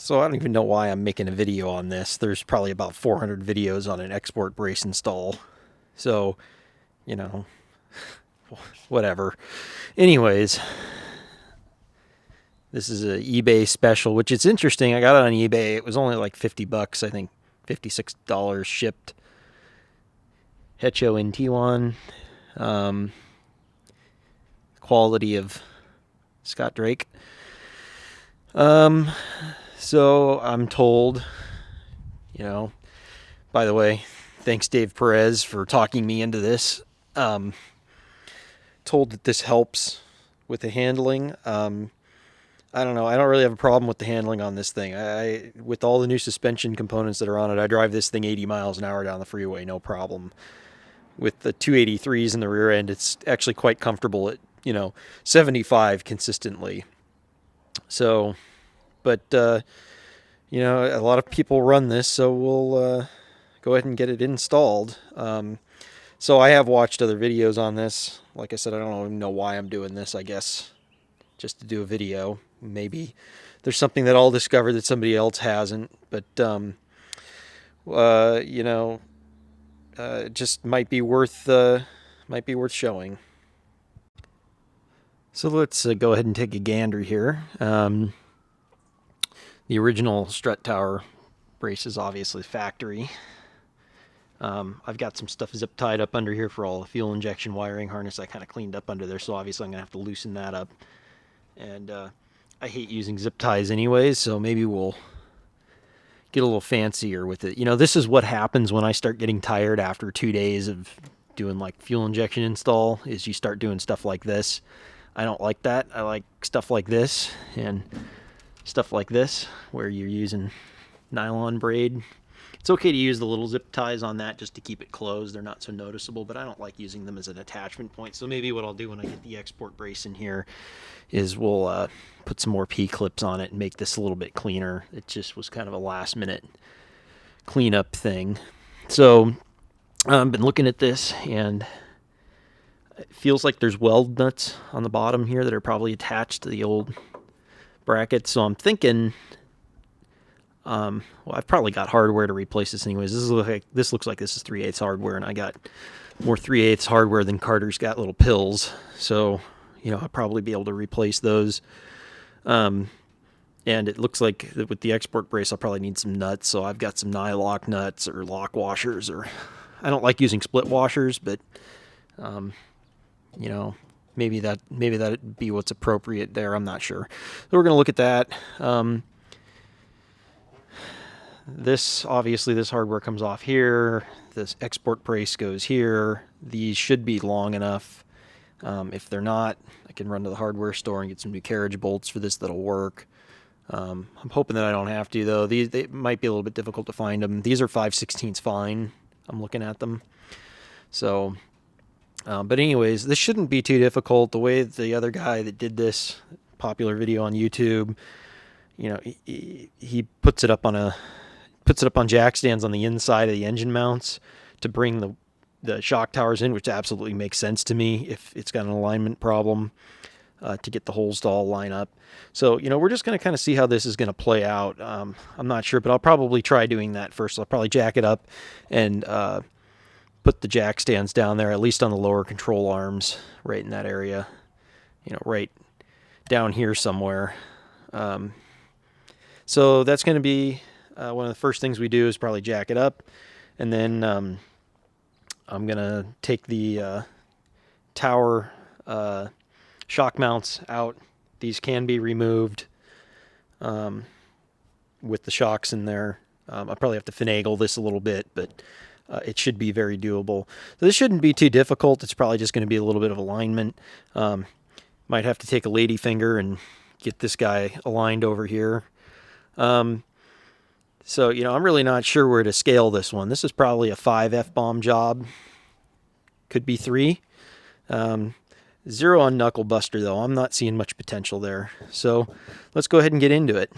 So I don't even know why I'm making a video on this. There's probably about 400 videos on an export brace install. So, you know, whatever. Anyways, this is an eBay special, which is interesting. I got it on eBay. It was only like 50 bucks, I think $56 shipped. Hecho NT1. Quality of Scott Drake. So I'm told, by the way, thanks Dave Perez for talking me into this. Told that this helps with the handling. I don't know. I don't really have a problem with the handling on this thing. With all the new suspension components that are on it, I drive this thing 80 miles an hour down the freeway, no problem. With the 283s in the rear end, it's actually quite comfortable at, 75 consistently. So, but, a lot of people run this, so we'll go ahead and get it installed. So I have watched other videos on this. Like I said, I don't even know why I'm doing this, I guess, just to do a video. Maybe there's something that I'll discover that somebody else hasn't, but, just might be worth showing. So let's go ahead and take a gander here. The original strut tower brace is obviously factory. I've got some stuff zip tied up under here for all the fuel injection wiring harness I kind of cleaned up under there, so obviously I'm going to have to loosen that up. And I hate using zip ties anyways, so maybe we'll get a little fancier with it. This is what happens when I start getting tired after 2 days of doing like fuel injection install, is you start doing stuff like this. I don't like that. I like stuff like this and stuff like this where you're using nylon braid. It's okay to use the little zip ties on that just to keep it closed. They're not so noticeable, but I don't like using them as an attachment point. So maybe what I'll do when I get the export brace in here is we'll put some more P-clips on it and make this a little bit cleaner. It just was kind of a last-minute cleanup thing. So I've been looking at this, and it feels like there's weld nuts on the bottom here that are probably attached to the old bracket. So I'm thinking, well, I've probably got hardware to replace this anyways. This looks like this is 3/8 hardware, and I got more 3/8 hardware than Carter's got little pills. So, I'll probably be able to replace those. And it looks like with the export brace, I'll probably need some nuts. So I've got some Nylock nuts or lock washers, or I don't like using split washers, but, maybe that'd be what's appropriate there. I'm not sure. So we're going to look at that. This hardware comes off here. This export brace goes here. These should be long enough. If they're not, I can run to the hardware store and get some new carriage bolts for this that'll work. I'm hoping that I don't have to, though. They might be a little bit difficult to find them. These are 5/16 fine. I'm looking at them. So, but anyways, this shouldn't be too difficult. The way the other guy that did this popular video on YouTube, he puts it up on jack stands on the inside of the engine mounts to bring the shock towers in, which absolutely makes sense to me if it's got an alignment problem, to get the holes to all line up. So, we're just going to kind of see how this is going to play out. I'm not sure, but I'll probably try doing that first. I'll probably jack it up and put the jack stands down there, at least on the lower control arms, right in that area, right down here somewhere. So that's going to be one of the first things we do, is probably jack it up. And then I'm going to take the tower shock mounts out. These can be removed with the shocks in there. I'll probably have to finagle this a little bit, but it should be very doable. So this shouldn't be too difficult. It's probably just going to be a little bit of alignment. Might have to take a lady finger and get this guy aligned over here. So, I'm really not sure where to scale this one. This is probably a 5 F-bomb job. Could be 3. 0 on Knuckle Buster, though. I'm not seeing much potential there. So let's go ahead and get into it.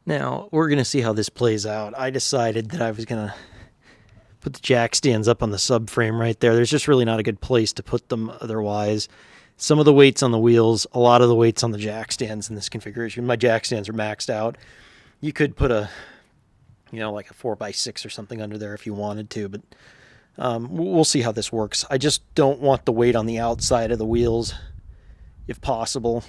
Now, we're going to see how this plays out. I decided that I was going to put the jack stands up on the subframe right there. There's just really not a good place to put them otherwise. some of the weights on the wheels, a lot of the weights on the jack stands in this configuration. My jack stands are maxed out. You could put a, like a 4x6 or something under there if you wanted to, but we'll see how this works. I just don't want the weight on the outside of the wheels, if possible,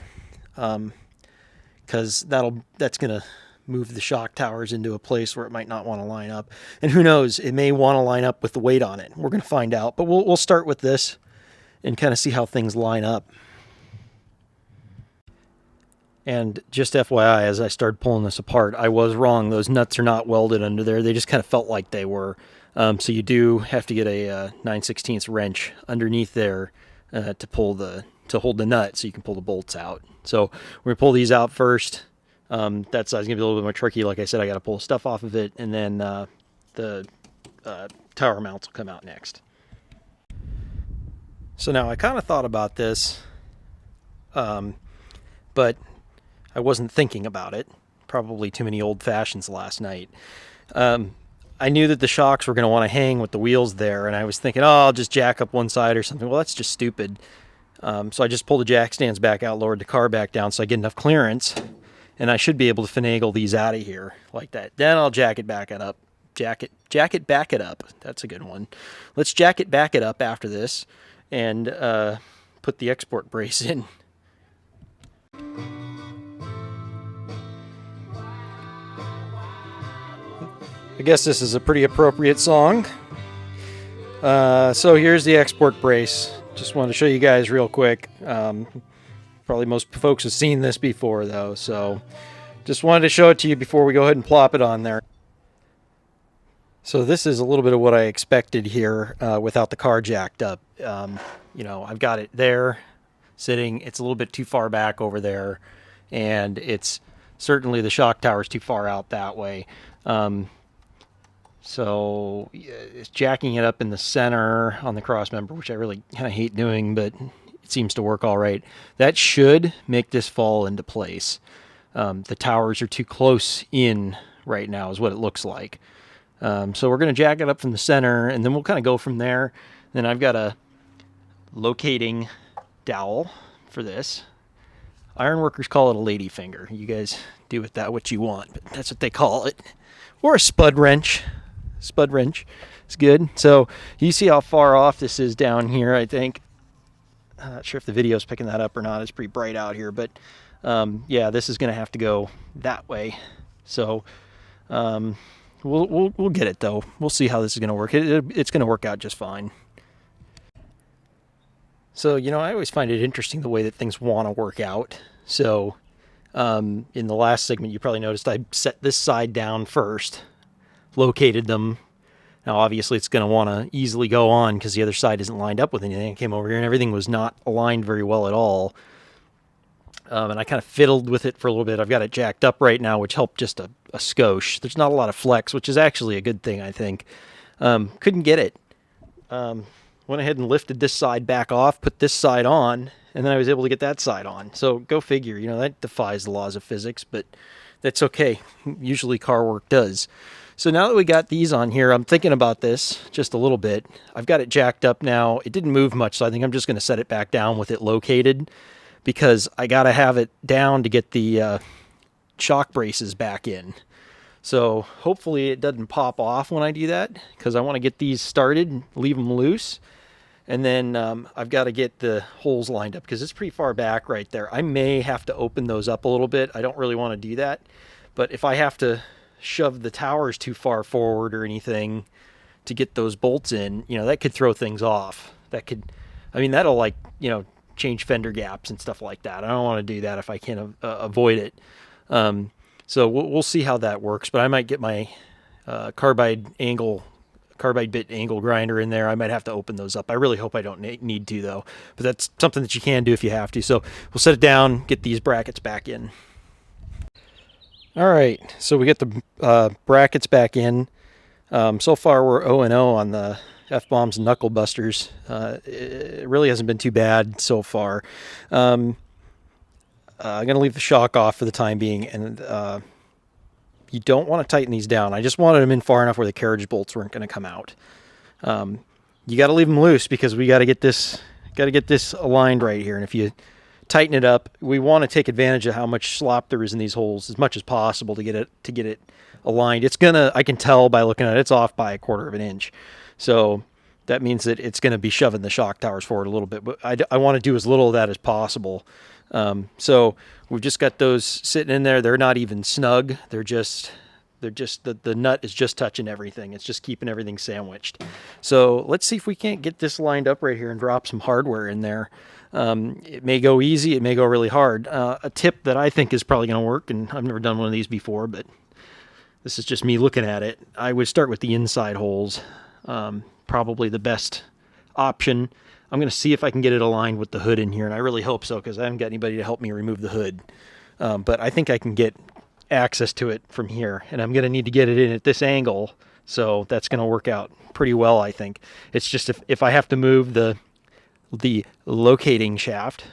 because that's going to move the shock towers into a place where it might not want to line up. And who knows, it may want to line up with the weight on it. We're going to find out, but we'll start with this and kind of see how things line up. And just FYI, as I started pulling this apart, I was wrong. Those nuts are not welded under there. They just kind of felt like they were. So you do have to get a 9/16 wrench underneath there to hold the nut so you can pull the bolts out. So we're going to pull these out first. That side's going to be a little bit more tricky. Like I said, I got to pull stuff off of it, and then the tower mounts will come out next. So now I kind of thought about this, but I wasn't thinking about it. Probably too many old fashions last night. I knew that the shocks were going to want to hang with the wheels there, and I was thinking, I'll just jack up one side or something. Well, that's just stupid. So I just pulled the jack stands back out, lowered the car back down so I get enough clearance, and I should be able to finagle these out of here like that. Then I'll jack it back it up. Jack it back it up. That's a good one. Let's jack it back it up after this and put the export brace in. I guess this is a pretty appropriate song. So here's the export brace. Just wanted to show you guys real quick. Probably most folks have seen this before though, so just wanted to show it to you before we go ahead and plop it on there. So this is a little bit of what I expected here without the car jacked up. I've got it there sitting. It's a little bit too far back over there, and it's certainly the shock tower is too far out that way. So it's jacking it up in the center on the cross member, which I really kind of hate doing, but it seems to work all right. That should make this fall into place. The towers are too close in right now is what it looks like. So we're going to jack it up from the center, and then we'll kind of go from there. Then I've got a locating dowel for this. Ironworkers call it a lady finger. You guys do with that what you want, but that's what they call it. Or a spud wrench. Spud wrench is good. So you see how far off this is down here, I think. I'm not sure if the video's picking that up or not. It's pretty bright out here, but yeah, this is going to have to go that way. So we'll get it though. We'll see how this is going to work. It's going to work out just fine. So, I always find it interesting the way that things want to work out. So in the last segment, you probably noticed I set this side down first, located them. Now, obviously, it's going to want to easily go on because the other side isn't lined up with anything. I came over here and everything was not aligned very well at all. And I kind of fiddled with it for a little bit. I've got it jacked up right now, which helped just a skosh. There's not a lot of flex, which is actually a good thing, I think. Couldn't get it. Went ahead and lifted this side back off, put this side on, and then I was able to get that side on. So go figure, that defies the laws of physics, but that's okay. Usually car work does. So now that we got these on here, I'm thinking about this just a little bit. I've got it jacked up now. It didn't move much, so I think I'm just going to set it back down with it located because I got to have it down to get the shock braces back in. So hopefully it doesn't pop off when I do that because I want to get these started and leave them loose. And then I've got to get the holes lined up because it's pretty far back right there. I may have to open those up a little bit. I don't really want to do that. But if I have to shove the towers too far forward or anything to get those bolts in, that could throw things off. That'll change fender gaps and stuff like that. I don't want to do that if I can avoid it. So we'll see how that works. But I might get my carbide bit angle grinder in there. I might have to open those up. I really hope I don't need to though, but that's something that you can do if you have to. So we'll set it down, get these brackets back in. All right, so we get the brackets back in. So far we're 0-0 on the F-bombs and knuckle busters. It really hasn't been too bad so far. I'm going to leave the shock off for the time being, and you don't want to tighten these down. I just wanted them in far enough where the carriage bolts weren't going to come out. You got to leave them loose because we got to get this Got to get this aligned right here. And if you tighten it up, we want to take advantage of how much slop there is in these holes as much as possible to get it aligned. It's gonna, I can tell by looking at it, it's off by 1/4 of an inch. So that means that it's going to be shoving the shock towers forward a little bit, but I want to do as little of that as possible. So we've just got those sitting in there. They're not even snug. They're just the nut is just touching everything. It's just keeping everything sandwiched. So let's see if we can't get this lined up right here and drop some hardware in there. It may go easy. It may go really hard. A tip that I think is probably going to work, and I've never done one of these before, but this is just me looking at it. I would start with the inside holes. Probably the best option. I'm going to see if I can get it aligned with the hood in here, and I really hope so because I haven't got anybody to help me remove the hood. But I think I can get access to it from here, and I'm going to need to get it in at this angle, so that's going to work out pretty well, I think. It's just if I have to move the locating shaft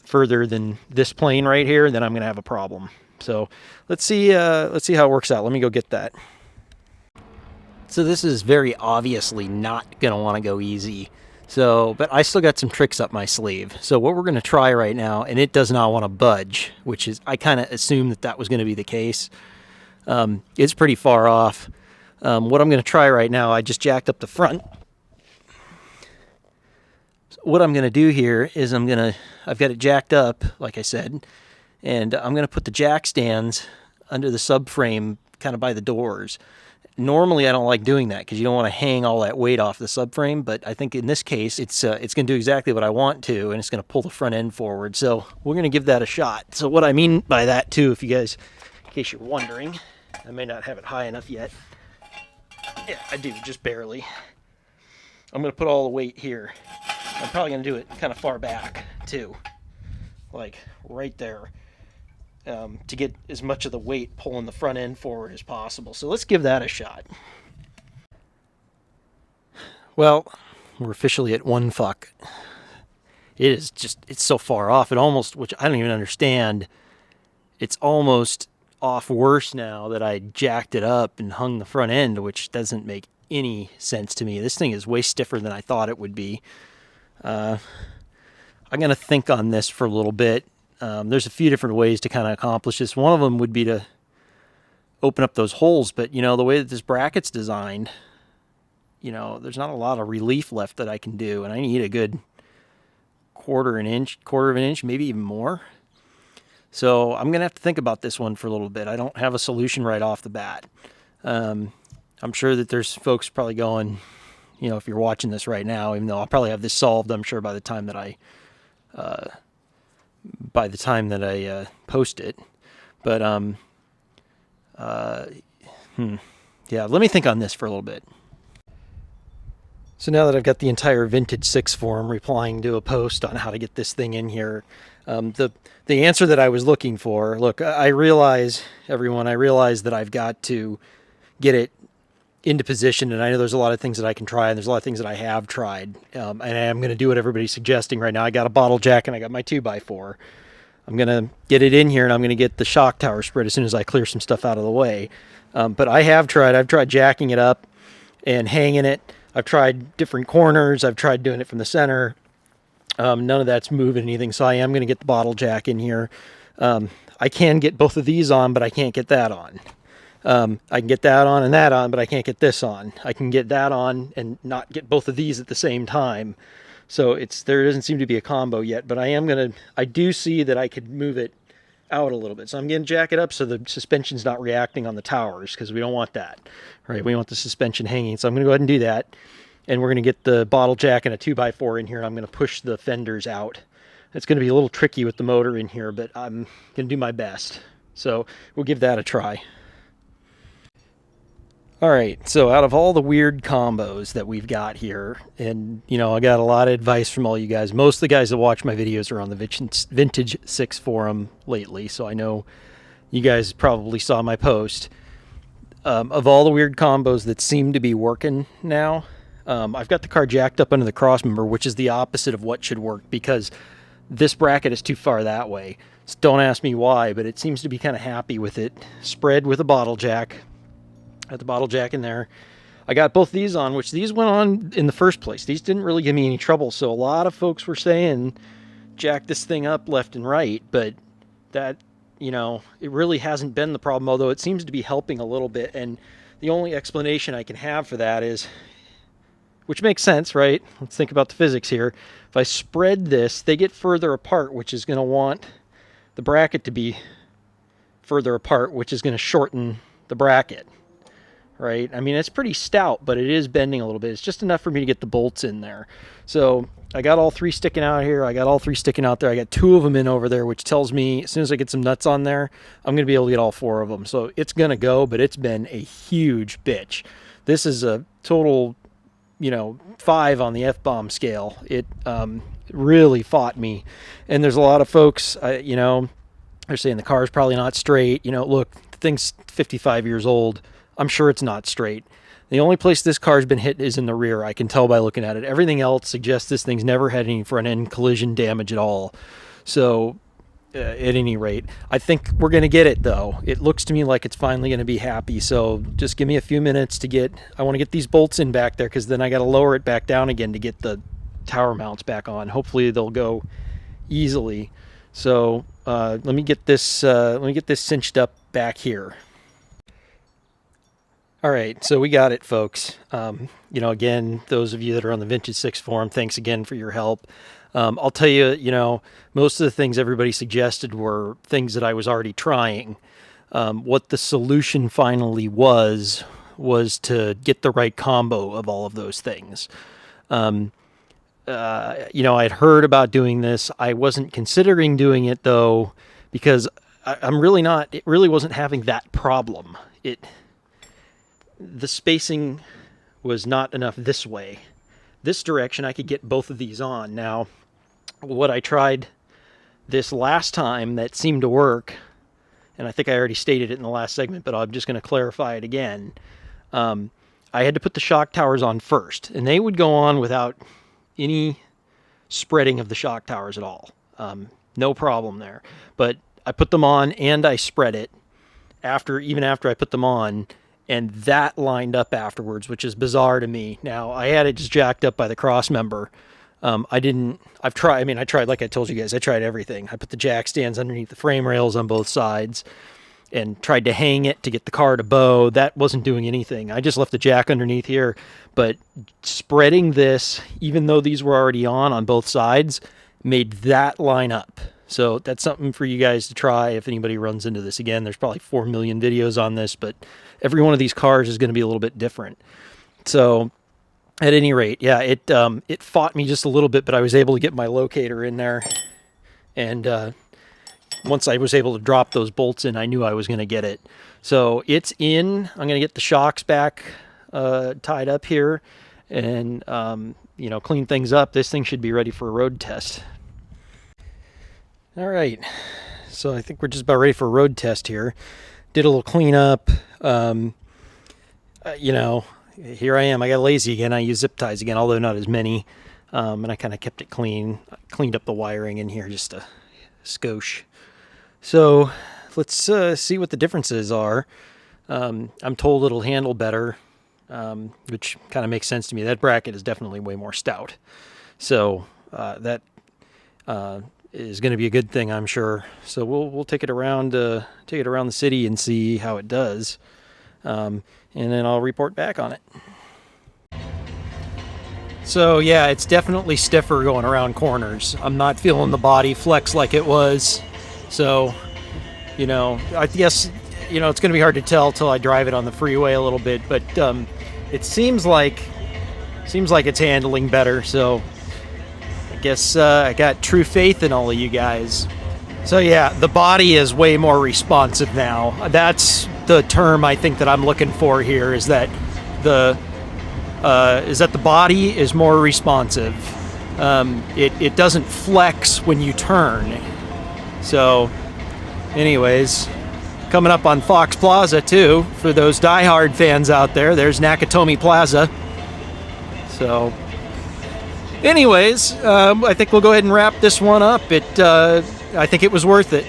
further than this plane right here, then I'm going to have a problem. So let's see how it works out. Let me go get that. So this is very obviously not going to want to go easy. So, but I still got some tricks up my sleeve. So what we're going to try right now, and it does not want to budge, which is, I kind of assumed that was going to be the case. It's pretty far off. What I'm going to try right now, I just jacked up the front. So what I'm going to do here is I've got it jacked up, like I said, and I'm going to put the jack stands under the subframe kind of by the doors. Normally, I don't like doing that because you don't want to hang all that weight off the subframe, but I think in this case, it's going to do exactly what I want to, and it's going to pull the front end forward. So we're going to give that a shot. So what I mean by that, too, in case you're wondering, I may not have it high enough yet. Yeah, I do, just barely. I'm going to put all the weight here. I'm probably going to do it kind of far back, too, like right there. To get as much of the weight pulling the front end forward as possible. So let's give that a shot. Well, we're officially at 1 fuck. It's so far off. It almost, which I don't even understand, it's almost off worse now that I jacked it up and hung the front end, which doesn't make any sense to me. This thing is way stiffer than I thought it would be. I'm going to think on this for a little bit. There's a few different ways to kind of accomplish this. One of them would be to open up those holes, but the way that this bracket's designed, there's not a lot of relief left that I can do, and I need a good quarter of an inch, maybe even more. So I'm going to have to think about this one for a little bit. I don't have a solution right off the bat. I'm sure that there's folks probably going, if you're watching this right now, even though I'll probably have this solved, I'm sure by the time that I post it. But yeah, let me think on this for a little bit. So now that I've got the entire Vintage 6 forum replying to a post on how to get this thing in here, the answer that I was looking for, look, I realize that I've got to get it into position, and I know there's a lot of things that I can try, and there's a lot of things that I have tried, and I'm going to do what everybody's suggesting right now. I got a bottle jack and I got my 2x4. I'm going to get it in here, and I'm going to get the shock tower spread as soon as I clear some stuff out of the way. But I've tried jacking it up and hanging it. I've tried different corners. I've tried doing it from the center. None of that's moving anything, so I am going to get the bottle jack in here. I can get both of these on, but I can't get that on. I can get that on and that on, but I can't get this on. I can get that on and not get both of these at the same time. So there doesn't seem to be a combo yet, but I do see that I could move it out a little bit. So I'm going to jack it up so the suspension's not reacting on the towers, because we don't want that, right? We want the suspension hanging. So I'm going to go ahead and do that. And we're going to get the bottle jack and a 2x4 in here, and I'm going to push the fenders out. It's going to be a little tricky with the motor in here, but I'm going to do my best. So we'll give that a try. All right, so out of all the weird combos that we've got here, and, I got a lot of advice from all you guys. Most of the guys that watch my videos are on the Vintage 6 forum lately, so I know you guys probably saw my post. Of all the weird combos that seem to be working now, I've got the car jacked up under the crossmember, which is the opposite of what should work, because this bracket is too far that way. So don't ask me why, but it seems to be kind of happy with it. Spread with a bottle jack. Got the bottle jack in there. I got both these on, which these went on in the first place. These didn't really give me any trouble. So a lot of folks were saying, jack this thing up left and right, but that, you know, it really hasn't been the problem, although it seems to be helping a little bit. And the only explanation I can have for that is, which makes sense, right? Let's think about the physics here. If I spread this, they get further apart, which is going to want the bracket to be further apart, which is going to shorten the bracket. Right? I mean, it's pretty stout, but it is bending a little bit. It's just enough for me to get the bolts in there. So I got all three sticking out here. I got all three sticking out there. I got two of them in over there, which tells me as soon as I get some nuts on there, I'm going to be able to get all four of them. So it's going to go, but it's been a huge bitch. This is a total, you know, 5 on the F-bomb scale. It really fought me. And there's a lot of folks, you know, they're saying the car's probably not straight. You know, look, the thing's 55 years old. I'm sure it's not straight. The only place this car's been hit is in the rear. I can tell by looking at it. Everything else suggests this thing's never had any front end collision damage at all. So at any rate, I think we're going to get it though. It looks to me like it's finally going to be happy. So just give me a few minutes to get, I want to get these bolts in back there, because then I got to lower it back down again to get the tower mounts back on. Hopefully they'll go easily. So let me get this cinched up back here. All right, so we got it, folks. You know, again, those of you that are on the Vintage 6 forum, thanks again for your help. I'll tell you, you know, most of the things everybody suggested were things that I was already trying. What the solution finally was to get the right combo of all of those things. You know, I'd heard about doing this. I wasn't considering doing it, though, because I'm really not, it really wasn't having that problem. The spacing was not enough this way. This direction, I could get both of these on. Now, what I tried this last time that seemed to work, and I think I already stated it in the last segment, but I'm just going to clarify it again. I had to put the shock towers on first, and they would go on without any spreading of the shock towers at all. No problem there. But I put them on and I spread it even after I put them on, and that lined up afterwards, which is bizarre to me. Now, I had it just jacked up by the cross member. I tried, like I told you guys, I tried everything. I put the jack stands underneath the frame rails on both sides and tried to hang it to get the car to bow. That wasn't doing anything. I just left the jack underneath here. But spreading this, even though these were already on both sides, made that line up. So that's something for you guys to try if anybody runs into this again. There's probably 4 million videos on this, but every one of these cars is going to be a little bit different. So at any rate, yeah, it fought me just a little bit, but I was able to get my locator in there. And once I was able to drop those bolts in, I knew I was going to get it. So it's in. I'm going to get the shocks back tied up here and, you know, clean things up. This thing should be ready for a road test. All right, so I think we're just about ready for a road test here. Did a little cleanup. You know, here I am. I got lazy again. I use zip ties again, although not as many. And I kind of kept it clean. I cleaned up the wiring in here just a skosh. So let's see what the differences are. I'm told it'll handle better, which kind of makes sense to me. That bracket is definitely way more stout. So that is going to be a good thing, I'm sure. So we'll take it around the city and see how it does, and then I'll report back on it. So yeah, it's definitely stiffer going around corners. I'm not feeling the body flex like it was. So, you know, I guess, you know, it's going to be hard to tell till I drive it on the freeway a little bit, but it seems like it's handling better. So I guess I got true faith in all of you guys. So yeah, the body is way more responsive now. That's the term I think that I'm looking for here, is that the body is more responsive. It doesn't flex when you turn. So anyways, coming up on Fox Plaza too, for those diehard fans out there, there's Nakatomi Plaza. So anyways, I think we'll go ahead and wrap this one up. I think it was worth it.